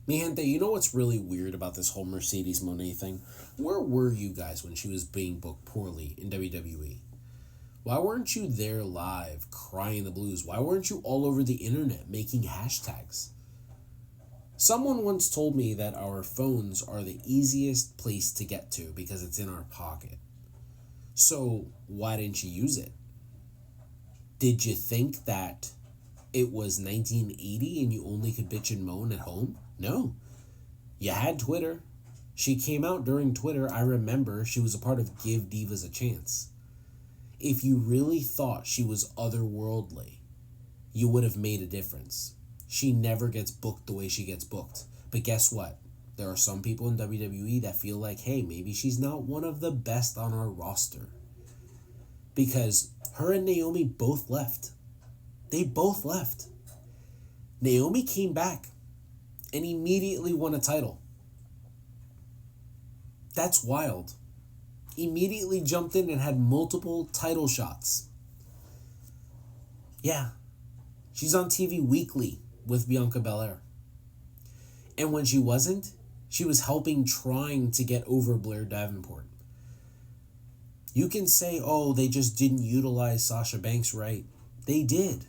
Mi gente, you know what's really weird about this whole Mercedes Moné thing? Where were you guys when she was being booked poorly in WWE? Why weren't you there live, crying the blues? Why weren't you all over the internet making hashtags? Someone once told me that our phones are the easiest place to get to because it's in our pocket. So, why didn't you use it? Did you think that it was 1980 and you only could bitch and moan at home? No. You had Twitter. She came out during Twitter. I remember she was a part of Give Divas a Chance. If you really thought she was otherworldly, you would have made a difference. She never gets booked the way she gets booked. But guess what? There are some people in WWE that feel like, hey, maybe she's not one of the best on our roster. Because her and Naomi both left. They both left. Naomi came back and immediately won a title. That's wild. Immediately jumped in and had multiple title shots. Yeah. She's on TV weekly with Bianca Belair. And when she wasn't, she was helping trying to get over Blair Davenport. You can say, oh, they just didn't utilize Sasha Banks right. They did.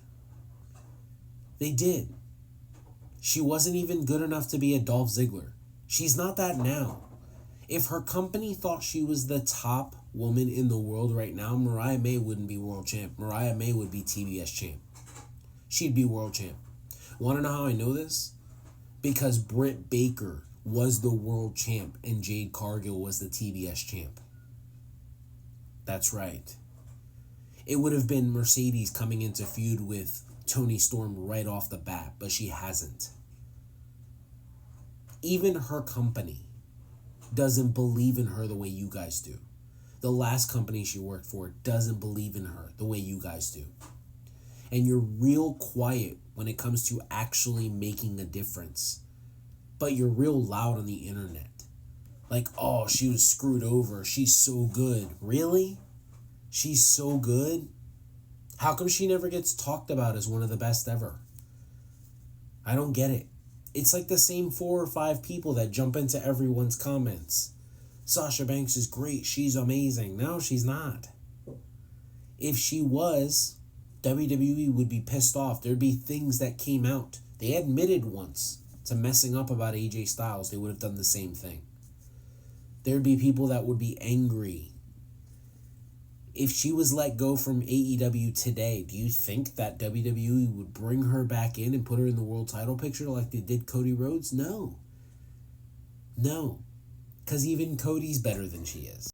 They did. She wasn't even good enough to be a Dolph Ziggler. She's not that now. If her company thought she was the top woman in the world right now, Mariah May wouldn't be world champ. Mariah May would be TBS champ. She'd be world champ. Want to know how I know this? Because Britt Baker was the world champ and Jade Cargill was the TBS champ. That's right. It would have been Mercedes coming into feud with Toni Storm right off the bat, but she hasn't. Even her company doesn't believe in her the way you guys do. The last company she worked for doesn't believe in her the way you guys do. And you're real quiet when it comes to actually making a difference. But you're real loud on the internet. Like, oh, she was screwed over. She's so good. Really? She's so good? How come she never gets talked about as one of the best ever? I don't get it. It's like the same 4 or 5 people that jump into everyone's comments. Sasha Banks is great. She's amazing. No, she's not. If she was, WWE would be pissed off. There'd be things that came out. They admitted once to messing up about AJ Styles. They would have done the same thing. There'd be people that would be angry. If she was let go from AEW today, do you think that WWE would bring her back in and put her in the world title picture like they did Cody Rhodes? No. No. Because even Cody's better than she is.